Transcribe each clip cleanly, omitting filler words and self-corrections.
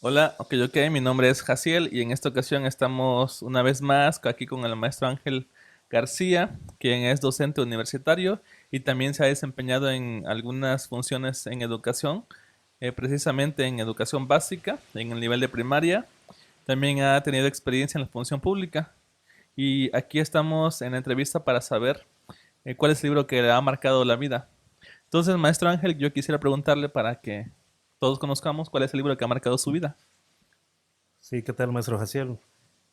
Hola, ok, mi nombre es Jaciel y en esta ocasión estamos una vez más aquí con el maestro Ángel García, quien es docente universitario y también se ha desempeñado en algunas funciones en educación, precisamente en educación básica, en el nivel de primaria. También ha tenido experiencia en la función pública y aquí estamos en la entrevista para saber cuál es el libro que le ha marcado la vida. Entonces, maestro Ángel, yo quisiera preguntarle para que todos conozcamos cuál es el libro que ha marcado su vida. Sí, ¿qué tal, maestro Jaciel?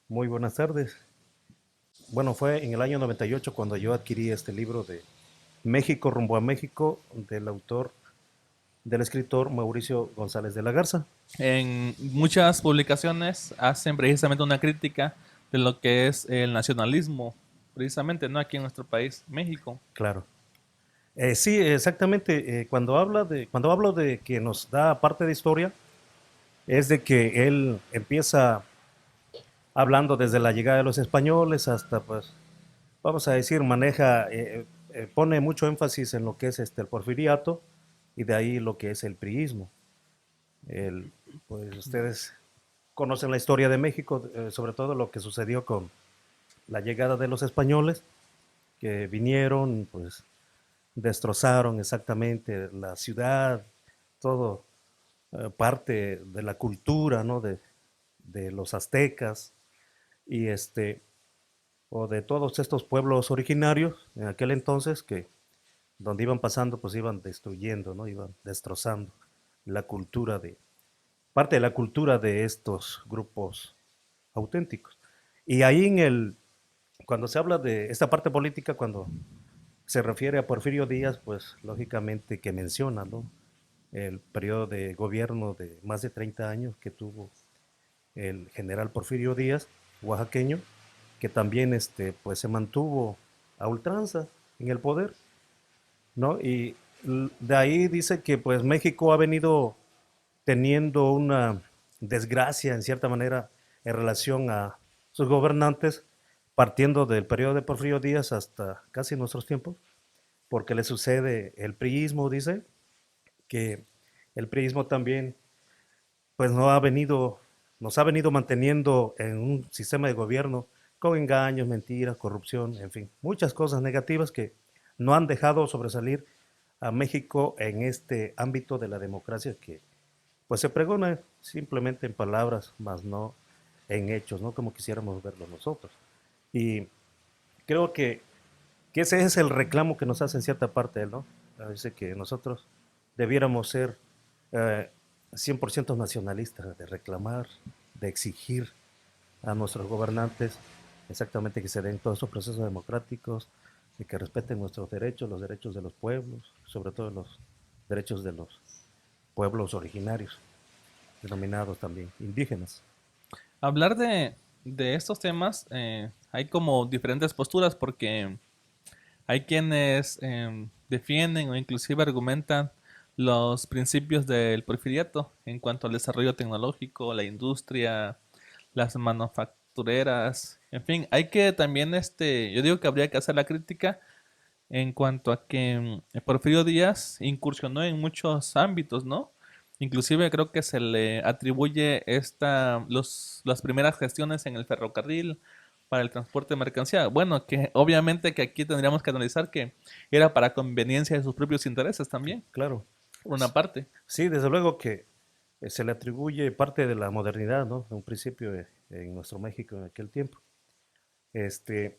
Muy buenas tardes. Bueno, fue en el año 98 cuando yo adquirí este libro de México rumbo a México del autor, del escritor Mauricio González de la Garza. En muchas publicaciones hacen precisamente una crítica de lo que es el nacionalismo, precisamente, ¿no? Aquí en nuestro país, México. Claro. Sí, exactamente. Cuando hablo de que nos da parte de historia, es de que él empieza hablando desde la llegada de los españoles hasta, pues, vamos a decir, pone mucho énfasis en lo que es el porfiriato y de ahí lo que es el priismo. El, pues ustedes conocen la historia de México, sobre todo lo que sucedió con la llegada de los españoles, que vinieron, pues destrozaron exactamente la ciudad, todo parte de la cultura, ¿no? De los aztecas y o de todos estos pueblos originarios en aquel entonces que donde iban pasando, pues iban destruyendo, ¿no? Iban destrozando la cultura parte de la cultura de estos grupos auténticos. Y ahí cuando se habla de esta parte política, cuando se refiere a Porfirio Díaz, pues lógicamente que menciona, ¿no? El periodo de gobierno de más de 30 años que tuvo el general Porfirio Díaz, oaxaqueño, que también pues se mantuvo a ultranza en el poder, ¿no? Y de ahí dice que pues México ha venido teniendo una desgracia en cierta manera en relación a sus gobernantes, partiendo del periodo de Porfirio Díaz hasta casi nuestros tiempos, porque le sucede el priismo, dice, que el priismo también pues nos ha venido manteniendo en un sistema de gobierno con engaños, mentiras, corrupción, en fin, muchas cosas negativas que no han dejado sobresalir a México en este ámbito de la democracia que pues se pregona simplemente en palabras, más no en hechos, ¿no? Como quisiéramos verlo nosotros. Y creo que ese es el reclamo que nos hace en cierta parte él, ¿no? Dice que nosotros debiéramos ser eh, 100% nacionalistas, de reclamar, de exigir a nuestros gobernantes exactamente que se den todos esos procesos democráticos y que respeten nuestros derechos, los derechos de los pueblos, sobre todo los derechos de los pueblos originarios, denominados también indígenas. Hablar de estos temas, hay como diferentes posturas porque hay quienes defienden o inclusive argumentan los principios del porfiriato en cuanto al desarrollo tecnológico, la industria, las manufactureras, en fin, hay que también, yo digo que habría que hacer la crítica en cuanto a que Porfirio Díaz incursionó en muchos ámbitos, ¿no? Inclusive creo que se le atribuye las primeras gestiones en el ferrocarril para el transporte de mercancía. Bueno, que obviamente que aquí tendríamos que analizar que era para conveniencia de sus propios intereses también, Claro, por una parte. sí, desde luego que se le atribuye parte de la modernidad, ¿no? De un principio en nuestro México en aquel tiempo. Este,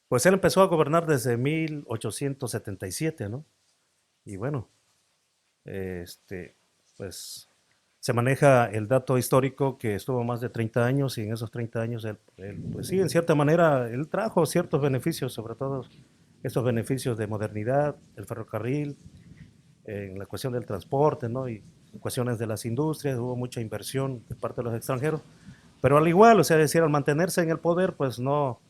pues él empezó a gobernar desde 1877, ¿no? Y bueno, este, pues se maneja el dato histórico que estuvo más de 30 años y en esos 30 años pues sí, en cierta manera, él trajo ciertos beneficios, sobre todo estos beneficios de modernidad, el ferrocarril, en la cuestión del transporte, ¿no? Y cuestiones de las industrias, hubo mucha inversión de parte de los extranjeros, pero al igual, o sea, decir, al mantenerse en el poder, pues no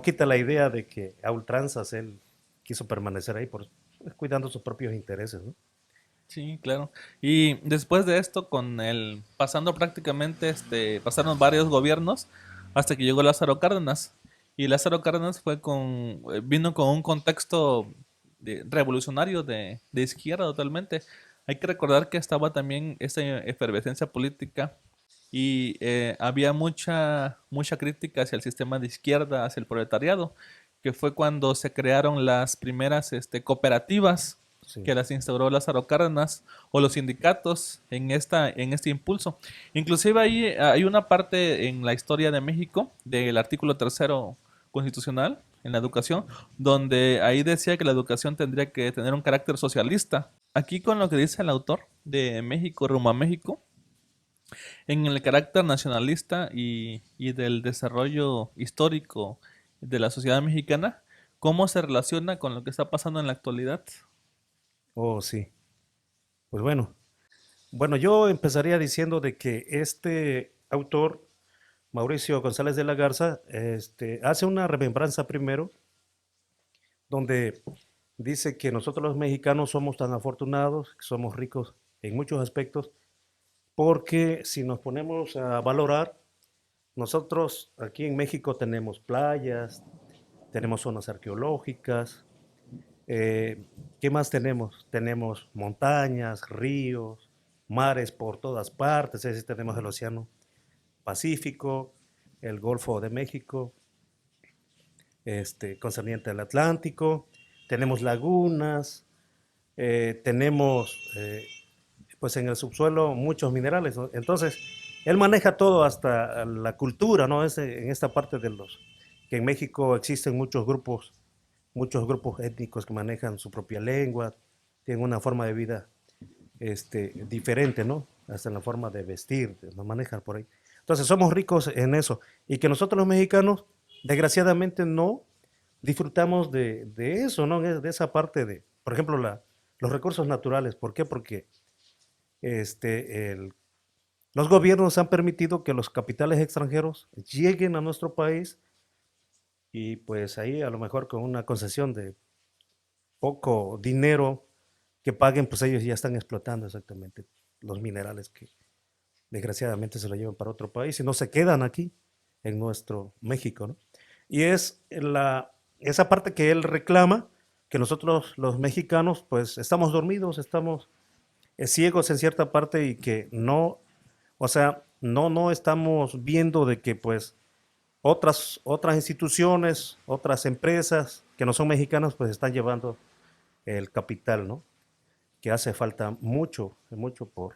quita la idea de que a ultranzas él quiso permanecer ahí cuidando sus propios intereses, ¿no? Sí, claro. Y después de esto, pasando prácticamente, pasaron varios gobiernos hasta que llegó Lázaro Cárdenas. Y Lázaro Cárdenas vino con un contexto revolucionario de izquierda totalmente. Hay que recordar que estaba también esa efervescencia política y había mucha crítica hacia el sistema de izquierda, hacia el proletariado, que fue cuando se crearon las primeras cooperativas Sí. que las instauró Lázaro Cárdenas o los sindicatos en este impulso. Inclusive ahí hay una parte en la historia de México del artículo tercero constitucional en la educación, donde ahí decía que la educación tendría que tener un carácter socialista. Aquí con lo que dice el autor de México rumbo a México, en el carácter nacionalista y del desarrollo histórico de la sociedad mexicana, ¿cómo se relaciona con lo que está pasando en la actualidad? Oh, sí. Pues bueno. Bueno, yo empezaría diciendo de que este autor, Mauricio González de la Garza, hace una remembranza primero, donde dice que nosotros los mexicanos somos tan afortunados, que somos ricos en muchos aspectos, porque si nos ponemos a valorar, nosotros aquí en México tenemos playas, tenemos zonas arqueológicas, ¿qué más tenemos? Tenemos montañas, ríos, mares por todas partes, es decir, tenemos el Océano Pacífico, el Golfo de México, concerniente al Atlántico, tenemos lagunas, tenemos pues en el subsuelo muchos minerales, ¿no? Entonces, él maneja todo hasta la cultura, ¿no? En esta parte de los que en México existen muchos grupos étnicos que manejan su propia lengua, tienen una forma de vida diferente, ¿no? Hasta en la forma de vestir, lo manejan por ahí. Entonces somos ricos en eso. Y que nosotros los mexicanos, desgraciadamente, no disfrutamos de eso, ¿no? De esa parte de, por ejemplo, los recursos naturales. ¿Por qué? Porque los gobiernos han permitido que los capitales extranjeros lleguen a nuestro país y pues ahí a lo mejor con una concesión de poco dinero que paguen, pues ellos ya están explotando exactamente los minerales que desgraciadamente se lo llevan para otro país y no se quedan aquí en nuestro México, ¿no? Y es esa parte que él reclama, que nosotros los mexicanos pues estamos dormidos, estamos ciegos en cierta parte y que no, o sea, no estamos viendo de que pues otras instituciones, otras empresas que no son mexicanas pues están llevando el capital, ¿no? Que hace falta mucho por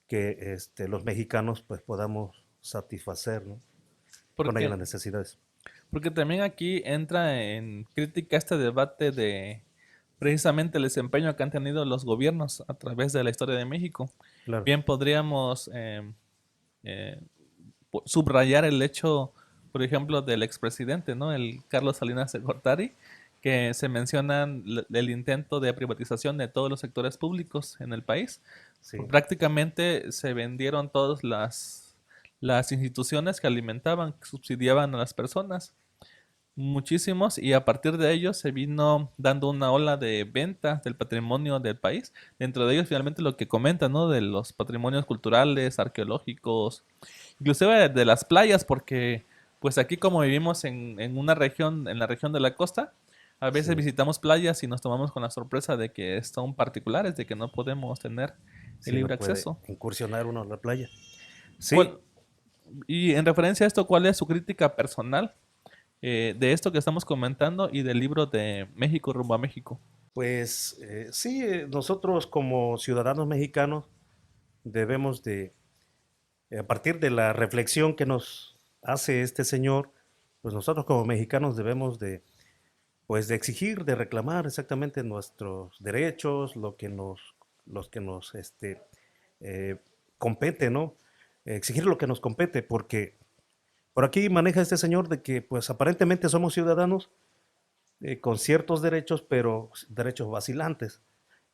que los mexicanos pues podamos satisfacer, ¿no? Con ellas Porque, las necesidades. porque también aquí entra en crítica este debate de precisamente el desempeño que han tenido los gobiernos a través de la historia de México. Claro, Bien podríamos eh, subrayar el hecho, por ejemplo, del expresidente, ¿no? El Carlos Salinas de Gortari, que se menciona el intento de privatización de todos los sectores públicos en el país. sí, Prácticamente se vendieron todas las instituciones que alimentaban, que subsidiaban a las personas, muchísimos, y a partir de ellos se vino dando una ola de venta del patrimonio del país. Dentro de ellos, finalmente, lo que comenta, ¿no? De los patrimonios culturales, arqueológicos, inclusive de las playas, porque pues aquí como vivimos en una región, en la región de la costa, a veces sí, visitamos playas y nos tomamos con la sorpresa de que son particulares, de que no podemos tener el sí, no libre puede acceso. incursionar uno a la playa. Sí, ¿Cuál- y en referencia a esto, ¿cuál es su crítica personal de esto que estamos comentando y del libro de México rumbo a México? pues sí, nosotros como ciudadanos mexicanos debemos a partir de la reflexión que nos hace este señor, pues nosotros como mexicanos debemos pues de exigir, de reclamar exactamente nuestros derechos, los que nos eh, compete, ¿no? Exigir lo que nos compete, porque por aquí maneja este señor de que pues aparentemente somos ciudadanos con ciertos derechos, pero derechos vacilantes.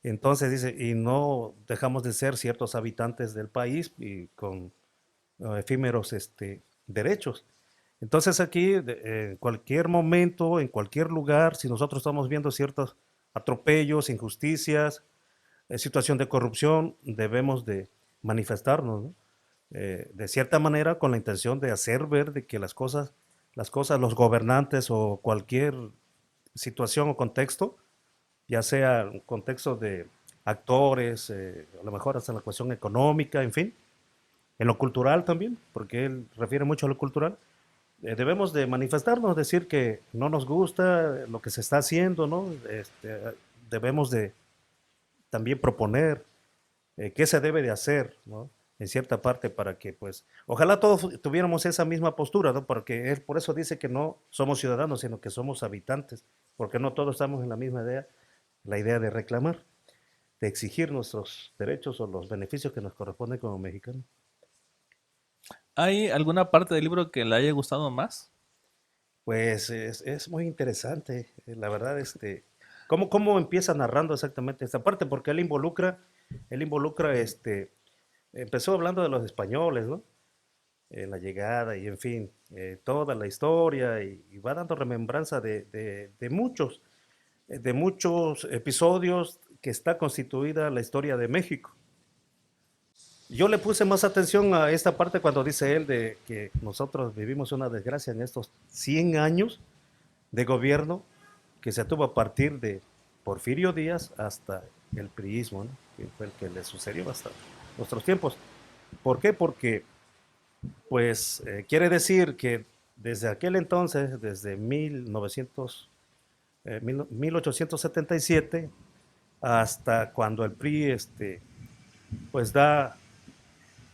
Entonces dice, y no dejamos de ser ciertos habitantes del país y con efímeros derechos. Entonces aquí, en cualquier momento, en cualquier lugar, si nosotros estamos viendo ciertos atropellos, injusticias, situación de corrupción, debemos de manifestarnos, ¿no? De cierta manera con la intención de hacer ver de que los gobernantes o cualquier situación o contexto, ya sea un contexto actores, a lo mejor hasta la cuestión económica, en fin, en lo cultural también, porque él refiere mucho a lo cultural. Debemos de manifestarnos, decir que no nos gusta lo que se está haciendo, ¿no? Debemos de también proponer qué se debe de hacer, ¿no? En cierta parte para que, pues, ojalá todos tuviéramos esa misma postura, ¿no? Porque él por eso dice que no somos ciudadanos, sino que somos habitantes, porque no todos estamos en la misma idea, la idea de reclamar, de exigir nuestros derechos o los beneficios que nos corresponden como mexicanos. ¿Hay alguna parte del libro que le haya gustado más? Pues es muy interesante, la verdad, cómo empieza narrando exactamente esta parte, porque él involucra, empezó hablando de los españoles, ¿no? La llegada y en fin, toda la historia y va dando remembranza de muchos episodios que está constituida la historia de México. Yo le puse más atención a esta parte cuando dice él de que nosotros vivimos una desgracia en estos 100 años de gobierno que se tuvo a partir de Porfirio Díaz hasta el priismo, ¿no? Que fue el que le sucedió hasta nuestros tiempos. ¿Por qué? Porque pues quiere decir que desde aquel entonces, desde 1877, hasta cuando el PRI pues da,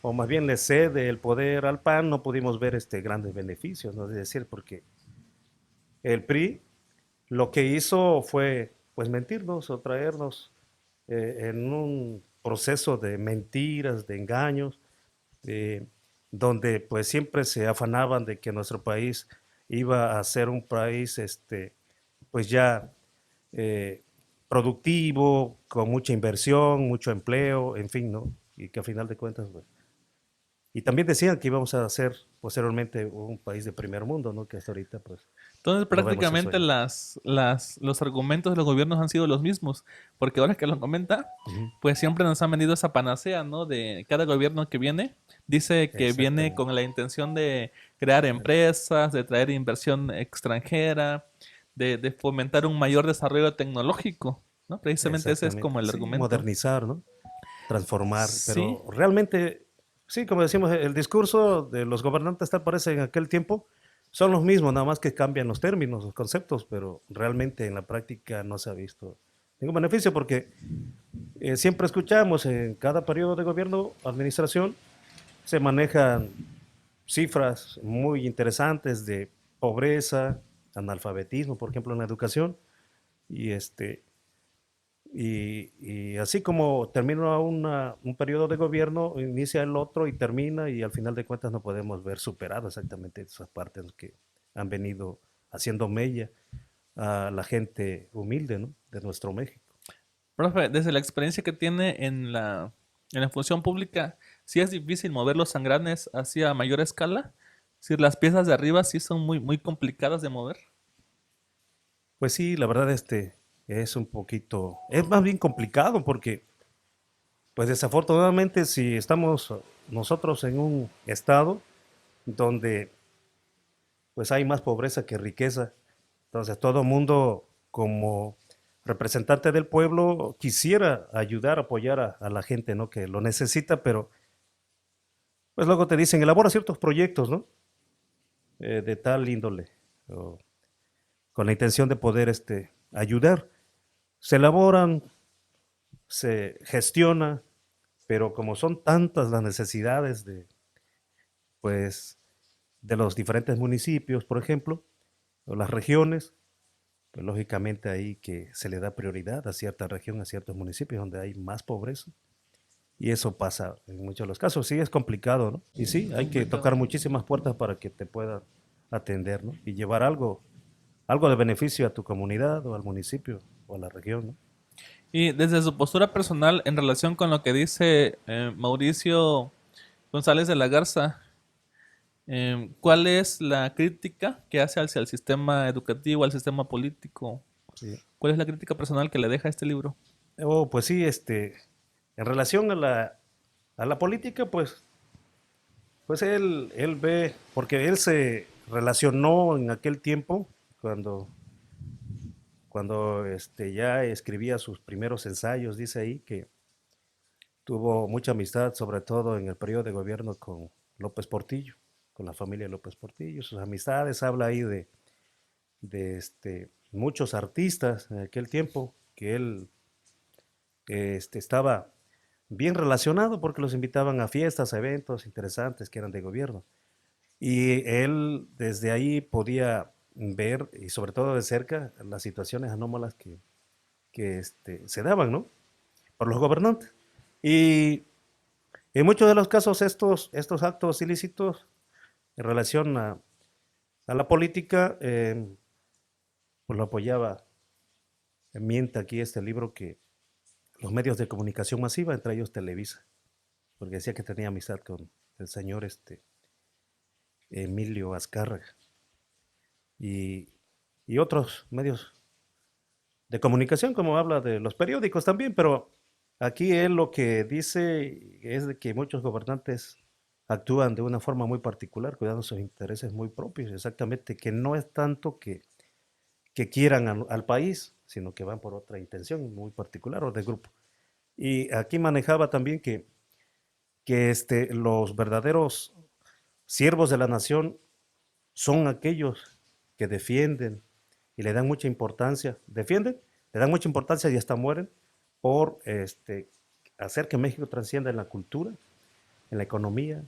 o más bien le cede el poder al PAN, no pudimos ver grandes beneficios, ¿no? Es decir, porque el PRI lo que hizo fue pues mentirnos o traernos en un proceso de mentiras, de engaños, eh, donde pues siempre se afanaban de que nuestro país iba a ser un país pues ya eh, productivo, con mucha inversión, mucho empleo, en fin, ¿no? Y que a final de cuentas, pues, y también decían que íbamos a ser posteriormente un país de primer mundo, ¿no? Que hasta ahorita pues Entonces no vemos eso prácticamente ahí. los argumentos de los gobiernos han sido los mismos, porque ahora que lo comenta, Ujú. pues siempre nos han vendido esa panacea, ¿no? De cada gobierno que viene, dice que viene Exactamente. con la intención de crear empresas, de traer inversión extranjera, de fomentar un mayor desarrollo tecnológico, ¿no? Precisamente ese es como Exactamente, el sí, argumento. modernizar, ¿no? Transformar, Sí, pero realmente, sí, como decimos, el discurso de los gobernantes tal parece en aquel tiempo son los mismos, nada más que cambian los términos, los conceptos, pero realmente en la práctica no se ha visto ningún beneficio porque siempre escuchamos en cada periodo de gobierno, administración, se manejan cifras muy interesantes de pobreza, analfabetismo, por ejemplo, en la educación, y y así como termina un periodo de gobierno, inicia el otro y termina y al final de cuentas no podemos ver superado exactamente esas partes que han venido haciendo mella a la gente humilde, ¿no? De nuestro México. profe, desde la experiencia que tiene en la función pública, sí es difícil mover los sangranes hacia mayor escala. Si las piezas de arriba sí son muy complicadas de mover. Pues sí, la verdad es un poquito, es más bien complicado porque pues desafortunadamente si estamos nosotros en un estado donde pues hay más pobreza que riqueza. Entonces todo mundo como representante del pueblo quisiera ayudar, apoyar a la gente, ¿no? Que lo necesita, pero pues luego te dicen, elabora ciertos proyectos, ¿no? De tal índole, o con la intención de poder ayudar. Se elaboran, se gestiona, pero como son tantas las necesidades pues, de los diferentes municipios, por ejemplo, o las regiones, pues lógicamente ahí que se le da prioridad a cierta región, a ciertos municipios donde hay más pobreza. Y eso pasa en muchos de los casos. Sí, es complicado, ¿no? Y sí, hay que Complicado. tocar muchísimas puertas para que te puedan atender, ¿no? Y llevar algo de beneficio a tu comunidad o al municipio o a la región, ¿no? Y desde su postura personal en relación con lo que dice Mauricio González de la Garza, ¿cuál es la crítica que hace hacia el sistema educativo, al sistema político? Sí. ¿Cuál es la crítica personal que le deja este libro? Oh, pues sí, en relación a la política, pues él ve, porque él se relacionó en aquel tiempo, cuando cuando ya escribía sus primeros ensayos, dice ahí que tuvo mucha amistad, sobre todo en el periodo de gobierno con López Portillo, con la familia López Portillo. Sus amistades, habla ahí de muchos artistas en aquel tiempo que él estaba bien relacionado porque los invitaban a fiestas, a eventos interesantes que eran de gobierno. Y él desde ahí podía ver, y sobre todo de cerca, las situaciones anómalas que se daban, ¿no? Por los gobernantes. Y en muchos de los casos estos actos ilícitos en relación a la política, pues lo apoyaba. Mienta aquí este libro que los medios de comunicación masiva, entre ellos Televisa, porque decía que tenía amistad con el señor Emilio Azcárraga y, y otros medios de comunicación, como habla de los periódicos también, pero aquí él lo que dice es de que muchos gobernantes actúan de una forma muy particular, cuidando sus intereses muy propios, exactamente, que no es tanto que quieran al país, sino que van por otra intención muy particular o de grupo. Y aquí manejaba también que los verdaderos siervos de la nación son aquellos que defienden y le dan mucha importancia, defienden, le dan mucha importancia y hasta mueren por hacer que México trascienda en la cultura, en la economía,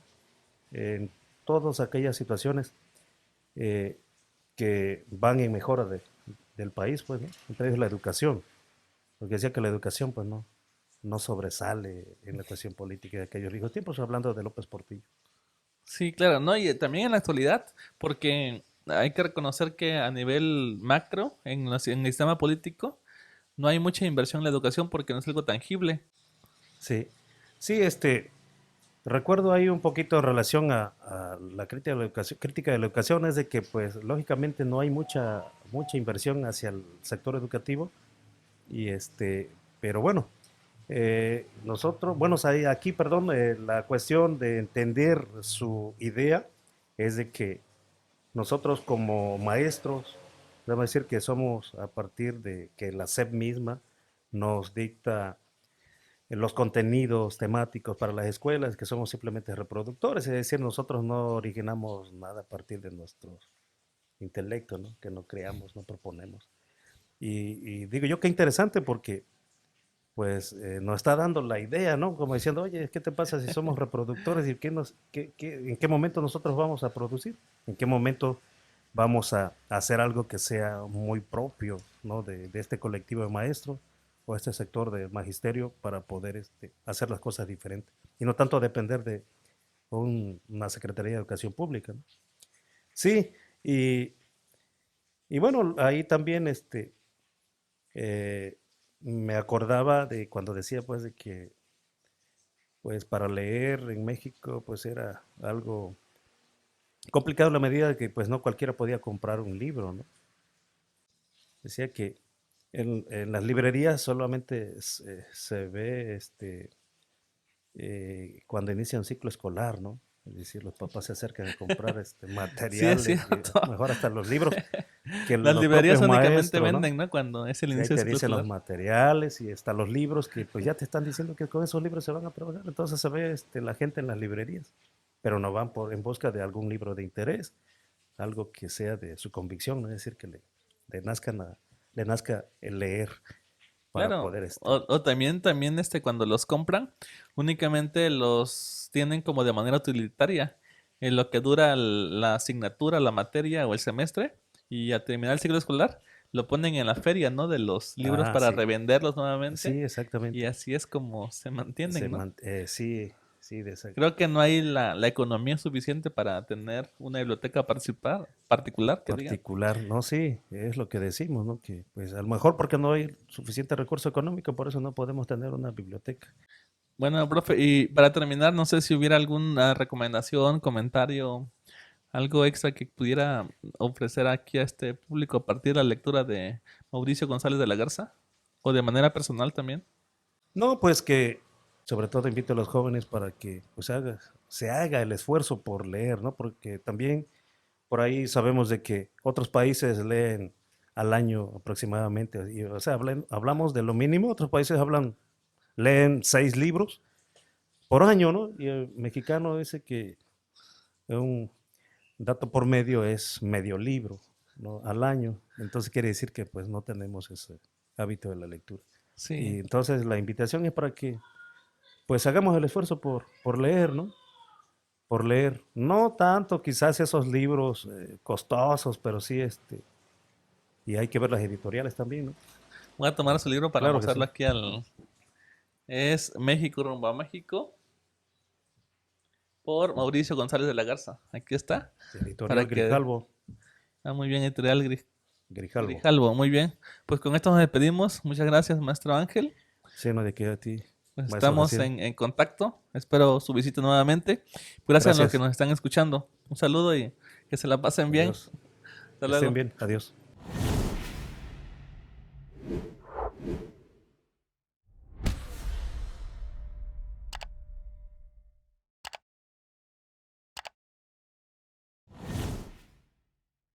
en todas aquellas situaciones eh, que van en mejora del país, pues, ¿no? Entre ellos la educación, porque decía que la educación, pues, no sobresale en la cuestión política de aquellos viejos tiempos, hablando de López Portillo. Sí, claro, ¿no? Y también en la actualidad, porque hay que reconocer que a nivel macro, en el sistema político, no hay mucha inversión en la educación porque no es algo tangible. Sí, sí, recuerdo ahí un poquito en relación a la crítica de la educación, es de que pues lógicamente no hay mucha inversión hacia el sector educativo y pero bueno, nosotros, bueno, aquí, perdón, la cuestión de entender su idea es de que nosotros como maestros, debo decir que somos a partir de que la SEP misma nos dicta los contenidos temáticos para las escuelas, que somos simplemente reproductores, es decir, nosotros no originamos nada a partir de nuestro intelecto, ¿no? Que no creamos, no proponemos. Y digo yo qué interesante porque pues nos está dando la idea, ¿no? Como diciendo, oye, ¿qué te pasa si somos reproductores y en qué momento nosotros vamos a producir? ¿En qué momento vamos a hacer algo que sea muy propio, ¿no? De este colectivo de maestros o este sector de magisterio para poder hacer las cosas diferentes y no tanto depender de una Secretaría de Educación Pública, ¿no? Sí, y bueno, ahí también eh, me acordaba de cuando decía pues de que pues para leer en México pues era algo complicado en la medida de que pues no cualquiera podía comprar un libro, ¿no? Decía que en las librerías solamente se ve cuando inicia un ciclo escolar, ¿no? Es decir, los papás se acercan a comprar Sí, es materiales, y cierto. mejor hasta los libros, que Las los librerías propios únicamente maestros, ¿no? venden, ¿no? Cuando es el Sí, ahí inicio del te ciclo dicen los escolar. materiales y hasta los libros que pues ya te están diciendo que con esos libros se van a trabajar. Entonces se ve la gente en las librerías, pero no van en busca de algún libro de interés, algo que sea de su convicción, ¿no? Es decir, que le, nazcan le nazca el leer para Claro, poder o también cuando los compran, únicamente los tienen como de manera utilitaria, en lo que dura la asignatura, la materia o el semestre, y a terminar el ciclo escolar, lo ponen en la feria, ¿no? De los libros Ah, para sí, revenderlos nuevamente, sí, y exactamente. así es como se mantienen, ¿no? Sí, sí, de esa Creo que no hay la economía suficiente para tener una biblioteca particular, que digan. particular, no, sí, es lo que decimos, ¿no? Que pues a lo mejor porque no hay suficiente recurso económico, por eso no podemos tener una biblioteca. Bueno, profe, y para terminar, no sé si hubiera alguna recomendación, comentario, algo extra que pudiera ofrecer aquí a este público a partir de la lectura de Mauricio González de la Garza, o de manera personal también. No, pues que sobre todo invito a los jóvenes para que pues se haga el esfuerzo por leer, ¿no? Porque también por ahí sabemos de que otros países leen al año aproximadamente. O sea, hablamos de lo mínimo, otros países leen 6 libros por año, ¿no? Y el mexicano dice que un dato por medio es medio libro, ¿no? Al año. Entonces quiere decir que pues no tenemos ese hábito de la lectura. Sí. Y entonces la invitación es para que pues hagamos el esfuerzo por leer, ¿no? Por leer. No tanto quizás esos libros costosos, pero sí y hay que ver las editoriales también, ¿no? Voy a tomar su libro para Claro que mostrarlo sí. aquí al... Es México rumbo a México por Mauricio González de la Garza. Aquí está. Editorial Para que... Grijalvo. Ah, muy bien, editorial Grijalvo. Grijalvo. Muy bien. Pues con esto nos despedimos. Muchas gracias, maestro Ángel. Sí, no de que a ti, Pues maestro estamos Jaciel. en contacto. Espero su visita nuevamente. Gracias a los que Gracias. nos están escuchando. Un saludo y que se la pasen bien. Adiós. Hasta Que estén luego. bien. Adiós.